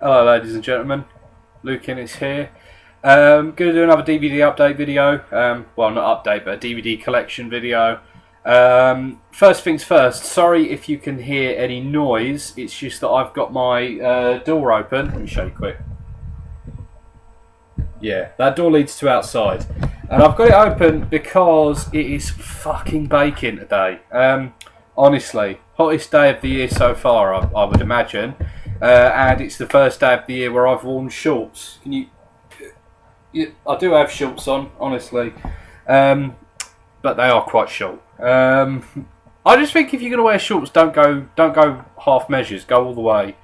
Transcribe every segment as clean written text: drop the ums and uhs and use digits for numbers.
Hello ladies and gentlemen, Lucan is here. Going to do another DVD update video, well not update but a DVD collection video. First things first, sorry if you can hear any noise, it's just that I've got my door open. Let me show you quick. Yeah, that door leads to outside. And I've got it open because it is fucking baking today. Honestly, hottest day of the year so far, I would imagine. And it's the first day of the year where I've worn shorts. I do have shorts on, honestly, but they are quite short. I just think if you're going to wear shorts, don't go half measures. Go all the way.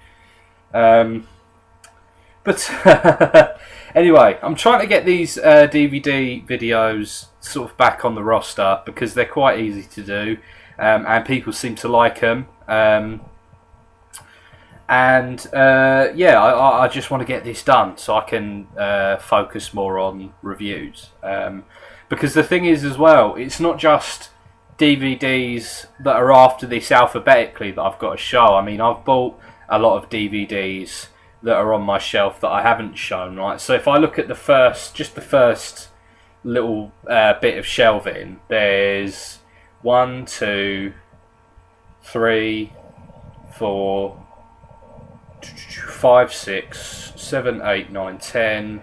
But anyway, I'm trying to get these DVD videos sort of back on the roster because they're quite easy to do, and people seem to like them. I just want to get this done so I can focus more on reviews. Because the thing is as well, it's not just DVDs that are after this alphabetically that I've got to show. I mean, I've bought a lot of DVDs that are on my shelf that I haven't shown, right? So if I look at the first little bit of shelving, there's 1, 2, 3, 4, 5, 6, 7, 8, 9, 10,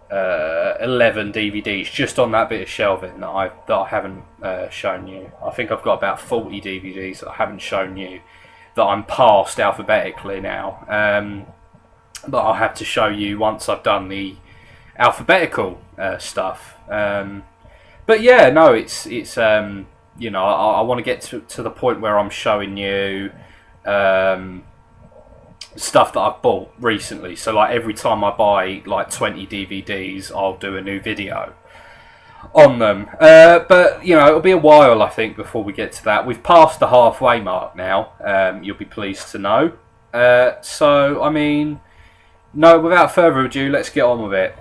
11 DVDs just on that bit of shelving that I haven't shown you. I think I've got about 40 DVDs that I haven't shown you that I'm past alphabetically now. That I'll have to show you once I've done the alphabetical stuff. But yeah, no, it's you know, I want to get to the point where I'm showing you stuff that I've bought recently. So like every time I buy like 20 DVDs, I'll do a new video on them. But you know, it'll be a while I think before we get to that. We've passed the halfway mark now. You'll be pleased to know. So I mean, no, without further ado, let's get on with it.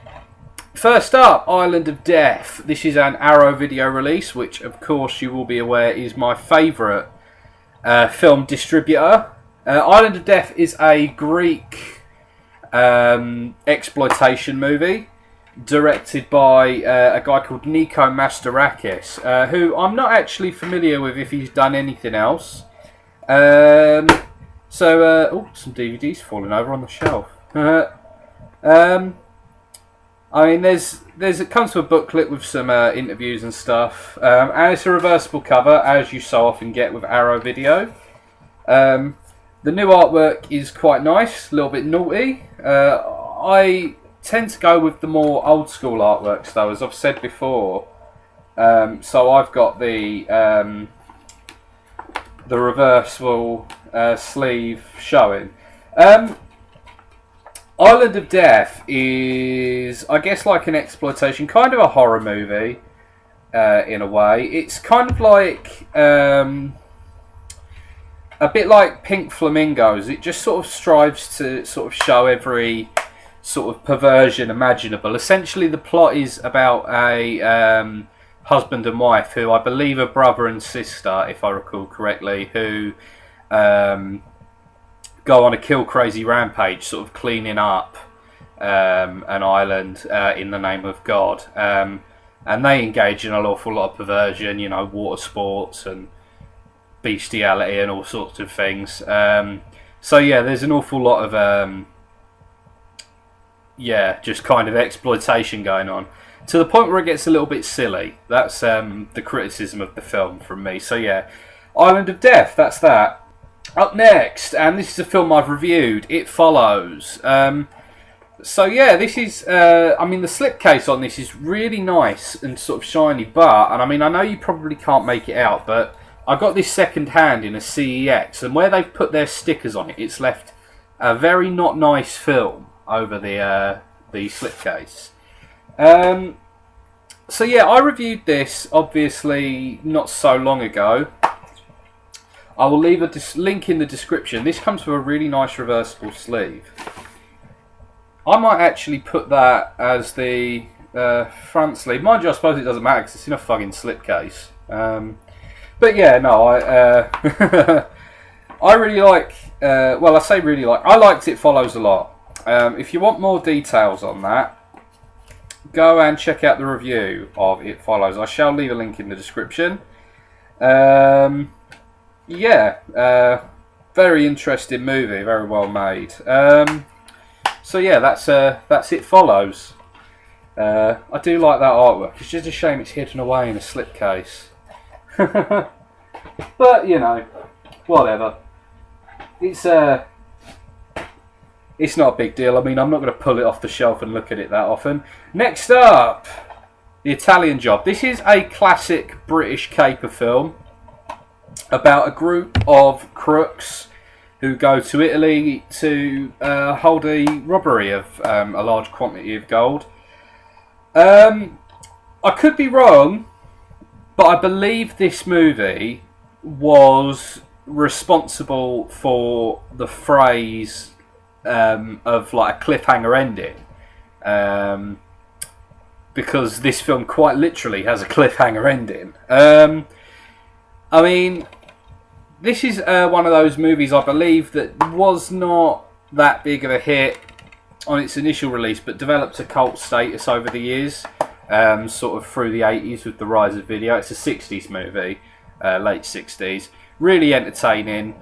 First up, Island of Death. This is an Arrow video release, which of course you will be aware is my favourite film distributor. Island of Death is a Greek exploitation movie directed by a guy called Nico Mastorakis, who I'm not actually familiar with if he's done anything else. Oh, some DVDs falling over on the shelf. I mean, it comes to a booklet with some interviews and stuff, and it's a reversible cover, as you so often get with Arrow Video. The new artwork is quite nice, a little bit naughty. I tend to go with the more old school artworks, though, as I've said before. So I've got the reversible sleeve showing. Island of Death is, I guess, like an exploitation, kind of a horror movie, in a way. It's kind of like, a bit like Pink Flamingos. It just sort of strives to sort of show every sort of perversion imaginable. Essentially, the plot is about a husband and wife who I believe are brother and sister, if I recall correctly, who go on a kill crazy rampage, sort of cleaning up an island in the name of God, and they engage in an awful lot of perversion, you know, water sports and bestiality and all sorts of things. So yeah, there's an awful lot of just kind of exploitation going on, to the point where it gets a little bit silly. That's the criticism of the film from me. So yeah, Island of Death, that's that. Up next, and this is a film I've reviewed, It Follows. So yeah, this is, I mean, the slipcase on this is really nice and sort of shiny, and I mean, I know you probably can't make it out, but I got this second hand in a CEX, and where they've put their stickers on it, it's left a very not nice film over the slipcase. So yeah, I reviewed this, obviously, not so long ago. I will leave a link in the description. This comes with a really nice reversible sleeve. I might actually put that as the front sleeve. Mind you, I suppose it doesn't matter because it's in a fucking slipcase. But yeah, no, I really like. Well, I say really like. I liked It Follows a lot. If you want more details on that, go and check out the review of It Follows. I shall leave a link in the description. Very interesting movie, very well made. So yeah, that's It Follows. I do like that artwork. It's just a shame it's hidden away in a slipcase. But you know, whatever. It's not a big deal. I mean, I'm not going to pull it off the shelf and look at it that often. Next up, The Italian Job. This is a classic British caper film about a group of crooks who go to Italy to hold a robbery of a large quantity of gold. I could be wrong, but I believe this movie was responsible for the phrase of like a cliffhanger ending, because this film quite literally has a cliffhanger ending. I mean, this is one of those movies, I believe, that was not that big of a hit on its initial release, but developed a cult status over the years, sort of through the 80s with the rise of video. It's a 60s movie, late 60s. Really entertaining.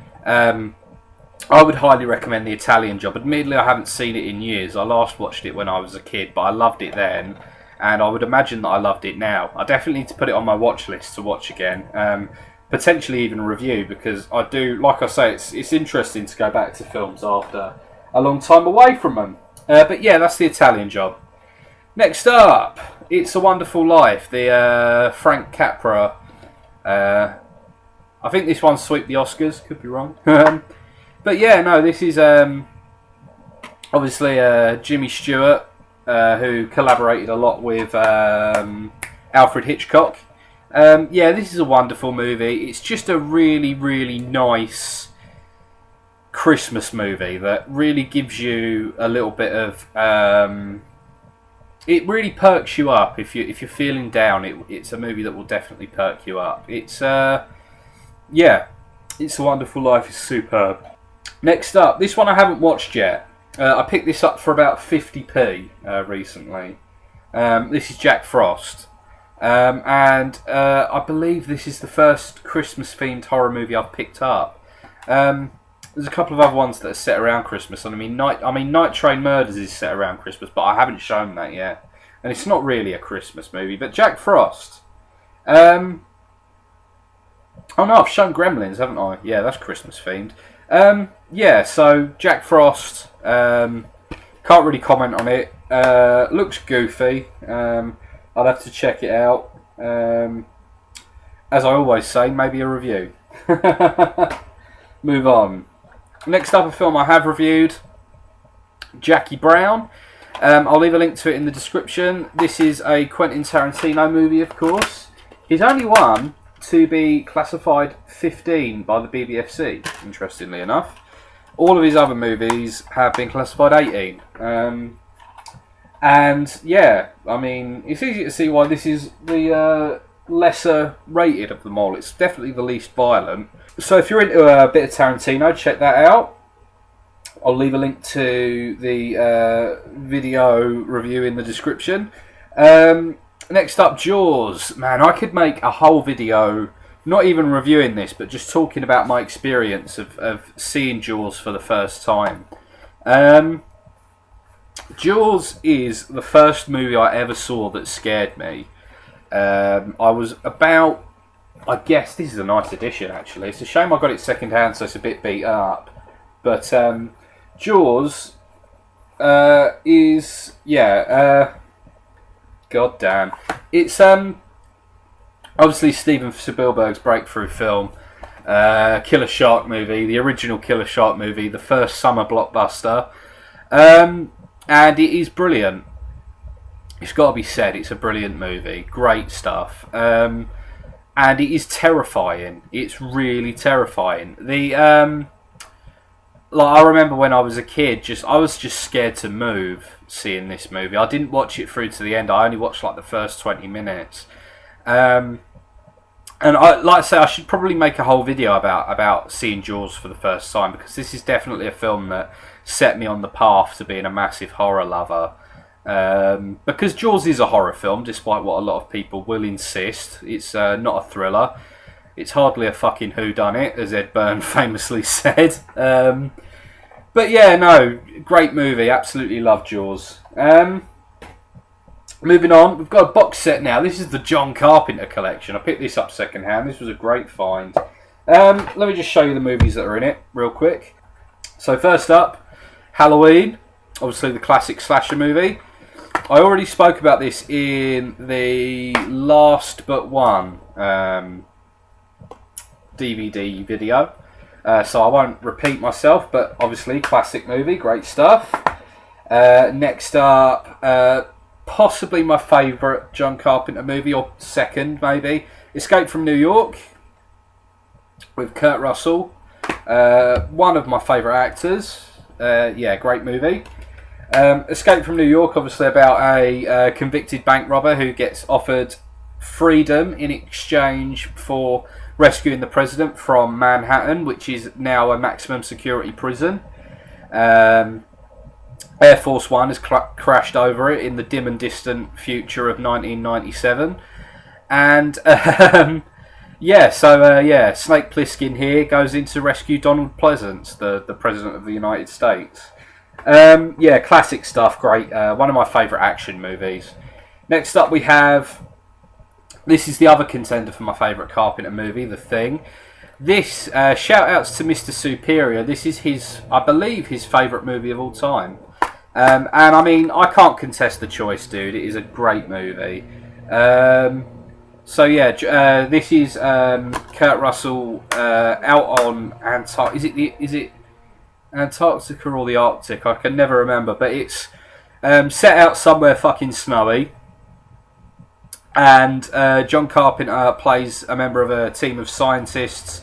I would highly recommend The Italian Job. Admittedly, I haven't seen it in years. I last watched it when I was a kid, but I loved it then, and I would imagine that I loved it now. I definitely need to put it on my watch list to watch again. Potentially even review, because I do, like I say, it's interesting to go back to films after a long time away from them. But yeah, that's The Italian Job. Next up, It's a Wonderful Life, the Frank Capra. I think this one swept the Oscars, could be wrong. But yeah, no, this is obviously Jimmy Stewart, who collaborated a lot with Alfred Hitchcock. Yeah, this is a wonderful movie. It's just a really, really nice Christmas movie that really gives you a little bit of... it really perks you up. If you're feeling down, it's a movie that will definitely perk you up. It's yeah, It's a Wonderful Life is superb. Next up, this one I haven't watched yet. I picked this up for about 50p recently. This is Jack Frost. And I believe this is the first Christmas-themed horror movie I've picked up. There's a couple of other ones that are set around Christmas. And Night Train Murders is set around Christmas, but I haven't shown that yet. And it's not really a Christmas movie. But Jack Frost. Oh no, I've shown Gremlins, haven't I? Yeah, that's Christmas-themed. Yeah, so Jack Frost. Can't really comment on it. Looks goofy. I'll have to check it out. As I always say, maybe a review. Move on. Next up, a film I have reviewed, Jackie Brown. I'll leave a link to it in the description. This is a Quentin Tarantino movie, of course. He's only one to be classified 15 by the BBFC, interestingly enough. All of his other movies have been classified 18. And yeah, I mean, it's easy to see why this is the lesser rated of them all. It's definitely the least violent. So if you're into a bit of Tarantino, check that out. I'll leave a link to the video review in the description. Next up, Jaws. Man, I could make a whole video, not even reviewing this, but just talking about my experience of seeing Jaws for the first time. Jaws is the first movie I ever saw that scared me. I was about... I guess this is a nice edition, actually. It's a shame I got it second hand, so it's a bit beat up. But Jaws is... yeah... God damn. It's obviously Steven Spielberg's breakthrough film. Killer Shark movie. The original Killer Shark movie. The first summer blockbuster. And it is brilliant. It's got to be said, it's a brilliant movie. Great stuff. And it is terrifying. It's really terrifying. I remember when I was a kid, I was just scared to move seeing this movie. I didn't watch it through to the end. I only watched like the first 20 minutes. And And like I say, I should probably make a whole video about seeing Jaws for the first time, because this is definitely a film that set me on the path to being a massive horror lover. Because Jaws is a horror film, despite what a lot of people will insist. It's not a thriller. It's hardly a fucking whodunit, as Ed Byrne famously said. But yeah, no, great movie. Absolutely love Jaws. Moving on, we've got a box set now. This is the John Carpenter collection. I picked this up second hand. This was a great find. Let me just show you the movies that are in it real quick. So first up, Halloween. Obviously the classic slasher movie. I already spoke about this in the last but one DVD video. So I won't repeat myself, but obviously classic movie, great stuff. Next up, possibly my favourite John Carpenter movie, or second maybe, Escape from New York with Kurt Russell. One of my favourite actors. Yeah, great movie. Escape from New York, obviously about a convicted bank robber who gets offered freedom in exchange for rescuing the president from Manhattan, which is now a maximum security prison. Air Force One has crashed over it in the dim and distant future of 1997. And yeah, so Snake Plissken here goes in to rescue Donald Pleasance, the President of the United States. Yeah, classic stuff, great. One of my favourite action movies. Next up we have, this is the other contender for my favourite Carpenter movie, The Thing. This, shout outs to Mr. Superior, this is his, I believe, his favourite movie of all time. And I mean, I can't contest the choice, dude. It is a great movie. So yeah, this is Kurt Russell out on Antarctica. Is it Antarctica or the Arctic? I can never remember, but it's set out somewhere fucking snowy. And John Carpenter plays a member of a team of scientists.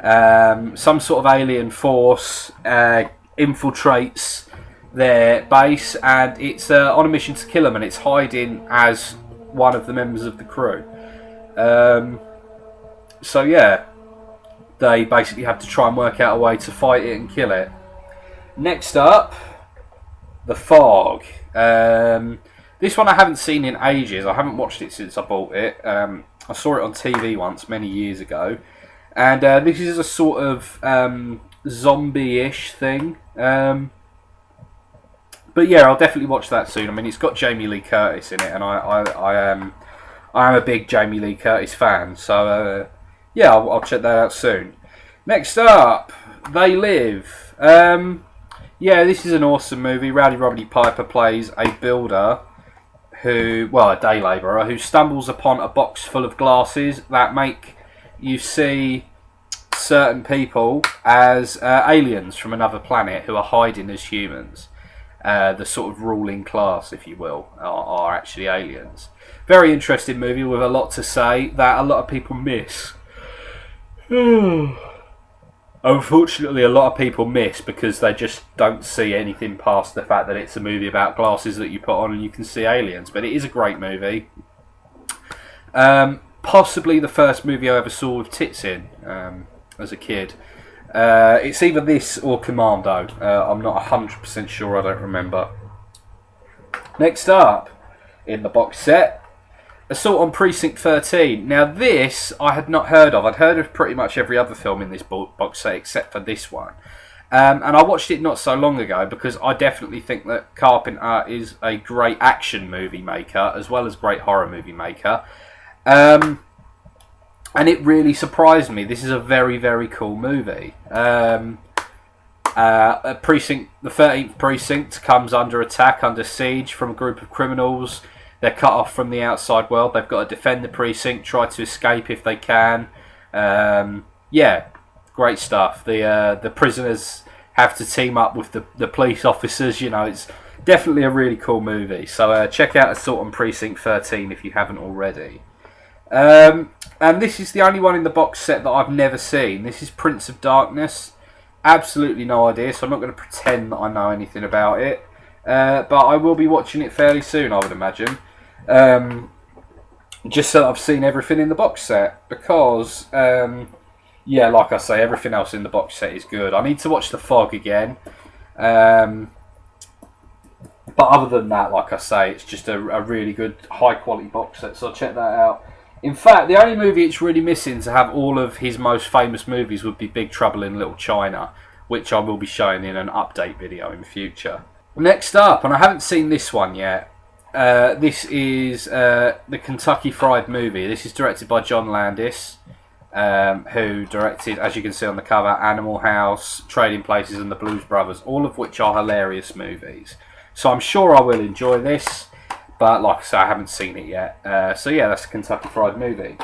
Some sort of alien force infiltrates their base, and it's on a mission to kill them, and it's hiding as one of the members of the crew. So yeah, they basically have to try and work out a way to fight it and kill it. Next up, The Fog. This one I haven't seen in ages. I haven't watched it since I bought it. I saw it on TV once many years ago, and this is a sort of zombie-ish thing. But yeah, I'll definitely watch that soon. I mean, it's got Jamie Lee Curtis in it, and I am a big Jamie Lee Curtis fan. So yeah, I'll check that out soon. Next up, They Live. Yeah, this is an awesome movie. Rowdy Roddy Piper plays a builder a day labourer who stumbles upon a box full of glasses that make you see certain people as aliens from another planet who are hiding as humans. The sort of ruling class, if you will, are actually aliens. Very interesting movie with a lot to say that a lot of people miss. Unfortunately, a lot of people miss because they just don't see anything past the fact that it's a movie about glasses that you put on and you can see aliens. But it is a great movie. Possibly the first movie I ever saw with tits in as a kid. It's either this or Commando. I'm not 100% sure, I don't remember. Next up, in the box set, Assault on Precinct 13. Now this, I had not heard of. I'd heard of pretty much every other film in this box set except for this one. And I watched it not so long ago because I definitely think that Carpenter is a great action movie maker as well as great horror movie maker. And it really surprised me. This is a very, very cool movie. The 13th Precinct comes under attack, under siege from a group of criminals. They're cut off from the outside world. They've got to defend the precinct, try to escape if they can. Yeah, great stuff. The prisoners have to team up with the police officers. You know, it's definitely a really cool movie. So check out Assault on Precinct 13 if you haven't already. And this is the only one in the box set that I've never seen. This is Prince of Darkness. Absolutely no idea, so I'm not going to pretend that I know anything about it. But I will be watching it fairly soon, I would imagine. just so I've seen everything in the box set, because yeah, like I say, everything else in the box set is good. I need to watch The Fog again, but other than that, like I say, it's just a really good high quality box set, so I'll check that out. In fact, the only movie it's really missing to have all of his most famous movies would be Big Trouble in Little China, which I will be showing in an update video in the future. Next up, and I haven't seen this one yet, this is the Kentucky Fried Movie. This is directed by John Landis, who directed, as you can see on the cover, Animal House, Trading Places and The Blues Brothers, all of which are hilarious movies. So I'm sure I will enjoy this. But like I say, I haven't seen it yet. So yeah, that's a Kentucky Fried Movie.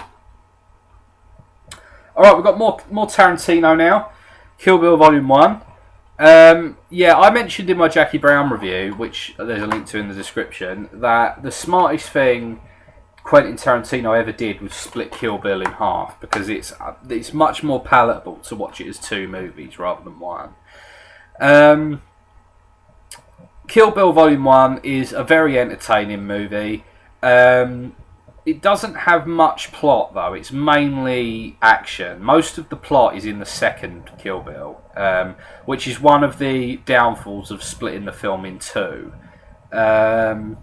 Alright, we've got more Tarantino now. Kill Bill Volume 1. Yeah, I mentioned in my Jackie Brown review, which there's a link to in the description, that the smartest thing Quentin Tarantino ever did was split Kill Bill in half, because it's much more palatable to watch it as two movies rather than one. Kill Bill Volume 1 is a very entertaining movie. It doesn't have much plot, though. It's mainly action. Most of the plot is in the second Kill Bill, which is one of the downfalls of splitting the film in two. But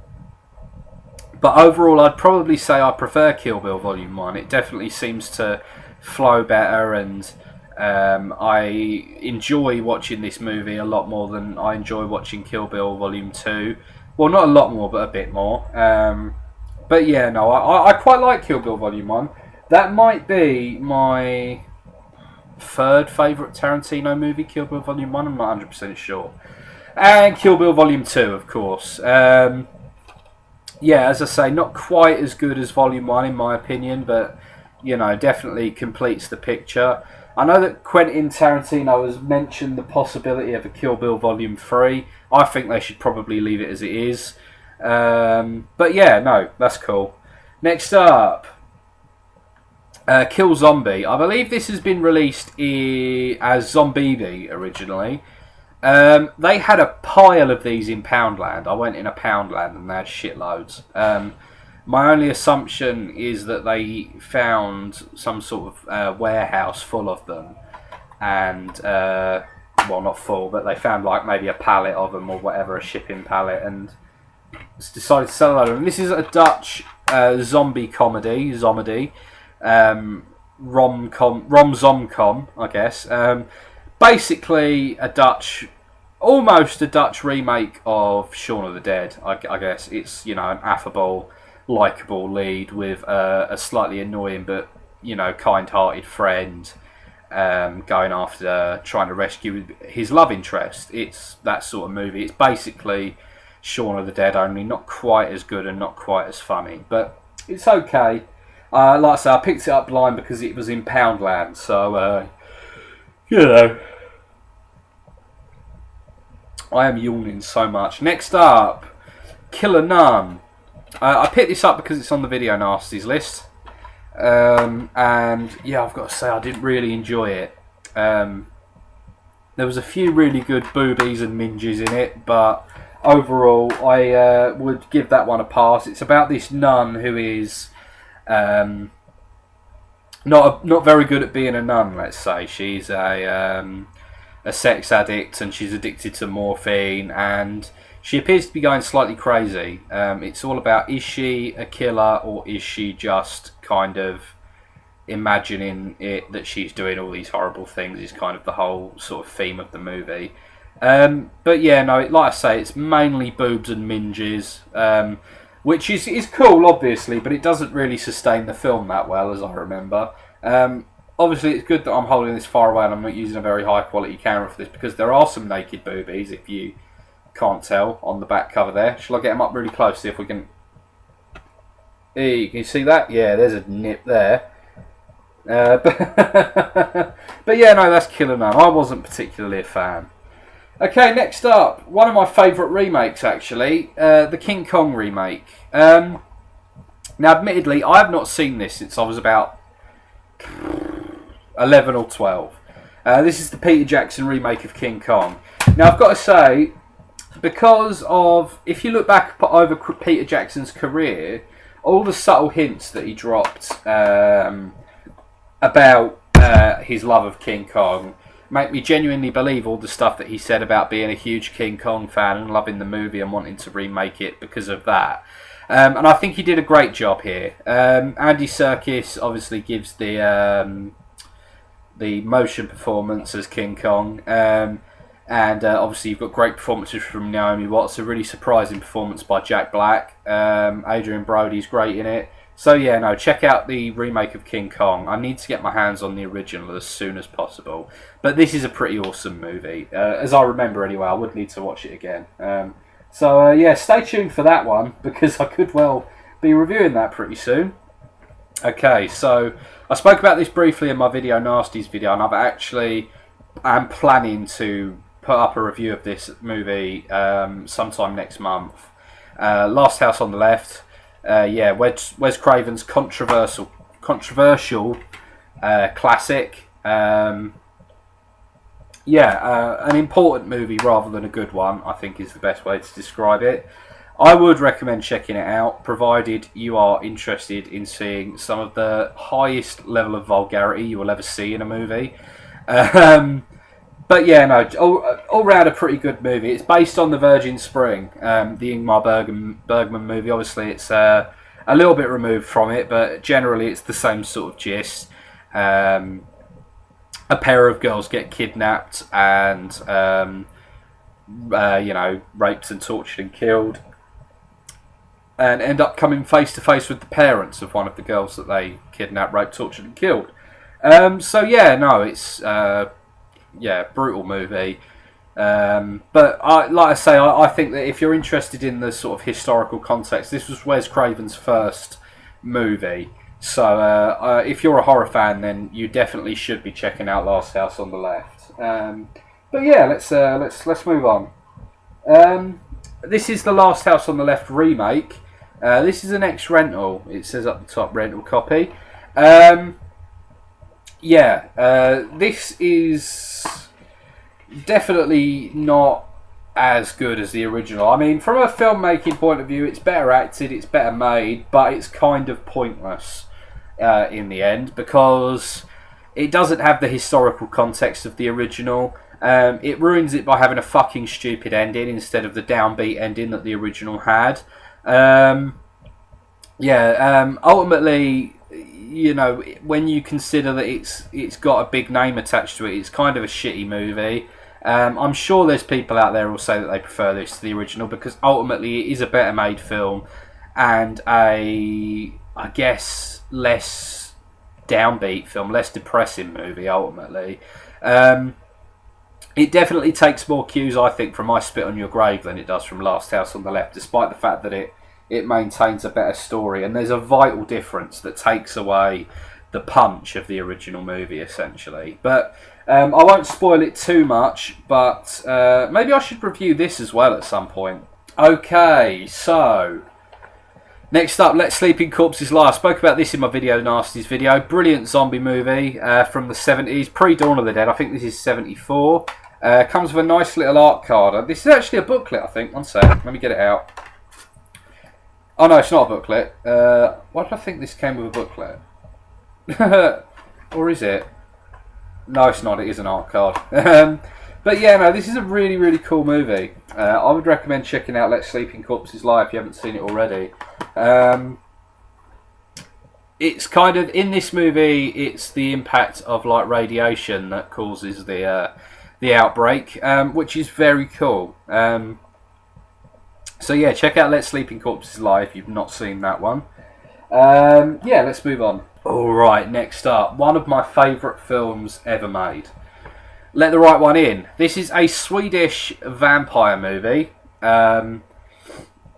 overall, I'd probably say I prefer Kill Bill Volume 1. It definitely seems to flow better, and I enjoy watching this movie a lot more than I enjoy watching Kill Bill Volume 2. Well, not a lot more, but a bit more. But yeah, no, I quite like Kill Bill Volume 1. That might be my third favourite Tarantino movie, Kill Bill Volume 1. I'm not 100% sure. And Kill Bill Volume 2, of course. Yeah, as I say, not quite as good as Volume 1 in my opinion, but, you know, definitely completes the picture. I know that Quentin Tarantino has mentioned the possibility of a Kill Bill Volume 3. I think they should probably leave it as it is. But yeah, no, that's cool. Next up, Kill Zombie. I believe this has been released as Zombie originally. They had a pile of these in Poundland. I went in a Poundland and they had shitloads. My only assumption is that they found some sort of warehouse full of them, and well, not full, but they found like maybe a pallet of them or whatever, a shipping pallet, and decided to sell them. And this is a Dutch zombie comedy, rom-zom-com, I guess. Basically, almost a Dutch remake of Shaun of the Dead. I guess it's, you know, an affable, likeable lead with a slightly annoying but, you know, kind-hearted friend going after trying to rescue his love interest. It's that sort of movie. It's basically Shaun of the Dead, only not quite as good and not quite as funny, but it's okay. Like I say, I picked it up blind because it was in Poundland, so you know, I am yawning so much. Next up, Killer Nun. I picked this up because it's on the Video Nasties list, and yeah, I've got to say I didn't really enjoy it. There was a few really good boobies and minges in it, but overall I would give that one a pass. It's about this nun who is not very good at being a nun, let's say. She's a sex addict, and she's addicted to morphine, and she appears to be going slightly crazy. It's all about, is she a killer, or is she just kind of imagining it that she's doing all these horrible things, is kind of the whole sort of theme of the movie. But yeah, no, like I say, it's mainly boobs and minges, which is cool, obviously, but it doesn't really sustain the film that well, as I remember. Obviously, it's good that I'm holding this far away and I'm not using a very high quality camera for this, because there are some naked boobies, if you can't tell, on the back cover there. Shall I get them up really close, see if we can... Hey, can you see that? Yeah, there's a nip there. But yeah, no, that's Killer Nun. I wasn't particularly a fan. Okay, next up, one of my favourite remakes, actually, the King Kong remake. Now, admittedly, I have not seen this since I was about 11 or 12. This is the Peter Jackson remake of King Kong. Now, I've got to say, because of, if you look back over Peter Jackson's career, all the subtle hints that he dropped about his love of King Kong make me genuinely believe all the stuff that he said about being a huge King Kong fan and loving the movie and wanting to remake it because of that. And I think he did a great job here. Andy Serkis obviously gives the motion performance as King Kong. And obviously you've got great performances from Naomi Watts, a really surprising performance by Jack Black. Adrian Brody's great in it. So yeah, no, check out the remake of King Kong. I need to get my hands on the original as soon as possible. But this is a pretty awesome movie. As I remember anyway, I would need to watch it again. So yeah, stay tuned for that one, because I could well be reviewing that pretty soon. Okay, so I spoke about this briefly in my Video Nasties video, and I'm planning to put up a review of this movie sometime next month. Last House on the Left. Yeah, Wes Craven's controversial classic. An important movie rather than a good one, I think, is the best way to describe it. I would recommend checking it out, provided you are interested in seeing some of the highest level of vulgarity you will ever see in a movie. But yeah, no, all round a pretty good movie. It's based on The Virgin Spring, the Ingmar Bergman movie. Obviously, it's a little bit removed from it, but generally it's the same sort of gist. A pair of girls get kidnapped and, raped and tortured and killed, and end up coming face to face with the parents of one of the girls that they kidnapped, raped, tortured and killed. So yeah, no, it's... brutal movie. But I think that if you're interested in the sort of historical context, this was Wes Craven's first movie. So if you're a horror fan, then you definitely should be checking out Last House on the Left. But yeah, let's move on. This is the Last House on the Left remake. This is an ex-rental. It says up the top, rental copy. This is definitely not as good as the original. I mean, from a filmmaking point of view, it's better acted, it's better made, but it's kind of pointless in the end, because it doesn't have the historical context of the original. It ruins it by having a fucking stupid ending instead of the downbeat ending that the original had. Ultimately, when you consider that it's got a big name attached to it, it's kind of a shitty movie. I'm sure there's people out there who will say that they prefer this to the original, because ultimately it is a better made film and I guess, less downbeat film, less depressing movie, ultimately. It definitely takes more cues, I think, from I Spit on Your Grave than it does from Last House on the Left, despite the fact that it maintains a better story, and there's a vital difference that takes away the punch of the original movie, essentially. But I won't spoil it too much, but maybe I should review this as well at some point. Okay, so next up, Let Sleeping Corpses Lie. I spoke about this in my Video Nasties video. Brilliant zombie movie from the 70s, pre-Dawn of the Dead. I think this is 74. Comes with a nice little art card. This is actually a booklet, I think. One sec, let me get it out. Oh no, it's not a booklet. Why did I think this came with a booklet? Or is it? No, it's not. It is an art card. But yeah, no, this is a really, really cool movie. I would recommend checking out Let Sleeping Corpses Lie if you haven't seen it already. It's kind of, in this movie, it's the impact of like radiation that causes the outbreak, which is very cool. So yeah, check out Let Sleeping Corpses Lie if you've not seen that one. Let's move on. Alright, next up, one of my favourite films ever made. Let the Right One In. This is a Swedish vampire movie,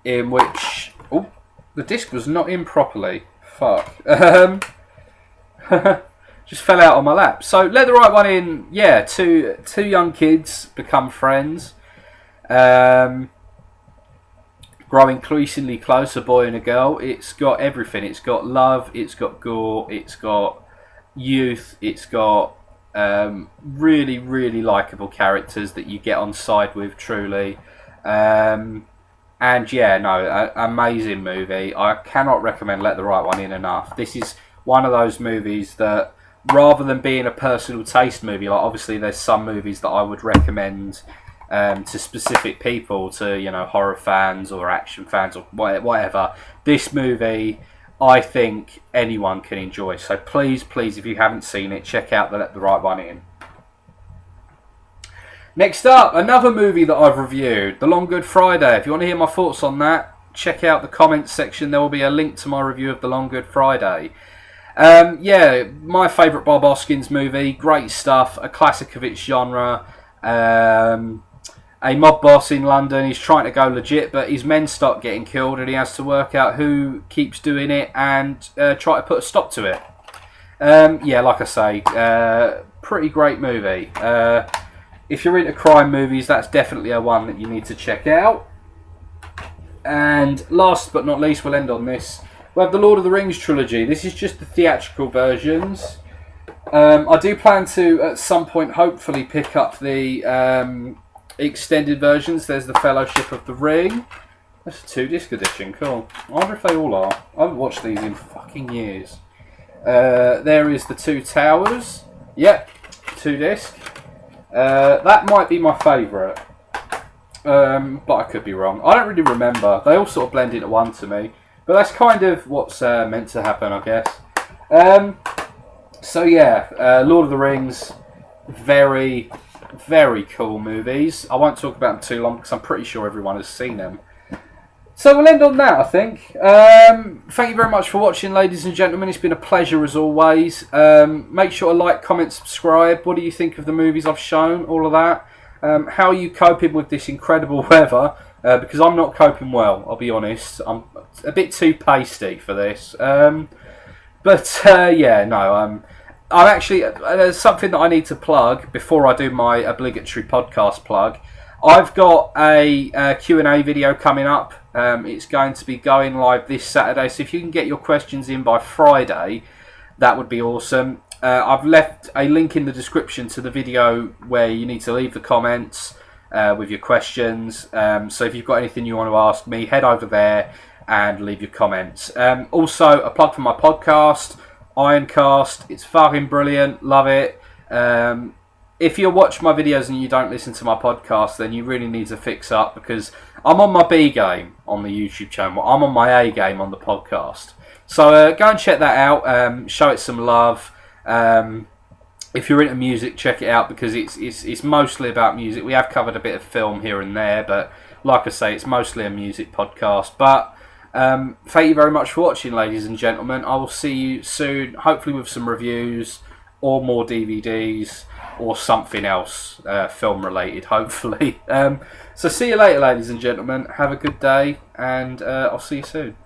in which... Oh, the disc was not in properly. Fuck. Just fell out on my lap. So, Let the Right One In, yeah, two young kids become friends. Grow increasingly close, a boy and a girl. It's got everything. It's got love, it's got gore, it's got youth, it's got really, really likeable characters that you get on side with, truly. And yeah, no, amazing movie. I cannot recommend Let the Right One In enough. This is one of those movies that, rather than being a personal taste movie, like obviously there's some movies that I would recommend to specific people, to horror fans or action fans or whatever. This movie, I think anyone can enjoy. So please, if you haven't seen it, check out Let the Right One In. Next up, another movie that I've reviewed, The Long Good Friday. If you want to hear my thoughts on that, check out the comments section. There will be a link to my review of The Long Good Friday. My favourite Bob Hoskins movie. Great stuff. A classic of its genre. A mob boss in London. He's trying to go legit, but his men start getting killed, and he has to work out who keeps doing it and try to put a stop to it. Like I say, pretty great movie. If you're into crime movies, that's definitely a one that you need to check out. And last but not least, we'll end on this. We have the Lord of the Rings trilogy. This is just the theatrical versions. I do plan to, at some point, hopefully pick up the extended versions. There's the Fellowship of the Ring. That's a 2-disc edition. Cool. I wonder if they all are. I haven't watched these in fucking years. There is the Two Towers. Yep, 2-disc. That might be my favourite, but I could be wrong. I don't really remember. They all sort of blend into one to me, but that's kind of what's meant to happen, I guess. Lord of the Rings, very, very cool movies. I won't talk about them too long because I'm pretty sure everyone has seen them. So we'll end on that, I think. Thank you very much for watching, ladies and gentlemen. It's been a pleasure as always. Make sure to like, comment, subscribe. What do you think of the movies I've shown? All of that. How are you coping with this incredible weather? Because I'm not coping well, I'll be honest. I'm a bit too pasty for this. I'm actually... there's something that I need to plug before I do my obligatory podcast plug. I've got a Q&A video coming up. It's going to be going live this Saturday, so if you can get your questions in by Friday, that would be awesome. I've left a link in the description to the video where you need to leave the comments with your questions. So if you've got anything you want to ask me, head over there and leave your comments. Also, a plug for my podcast, Ironcast. It's fucking brilliant. Love it. If you watch my videos and you don't listen to my podcast, then you really need to fix up, because I'm on my B game on the YouTube channel. I'm on my A game on the podcast. So go and check that out. Show it some love. If you're into music, check it out, because it's mostly about music. We have covered a bit of film here and there, but like I say, it's mostly a music podcast. But thank you very much for watching, ladies and gentlemen. I will see you soon, hopefully with some reviews or more DVDs or something else film related, hopefully. So see you later, ladies and gentlemen. Have a good day, and I'll see you soon.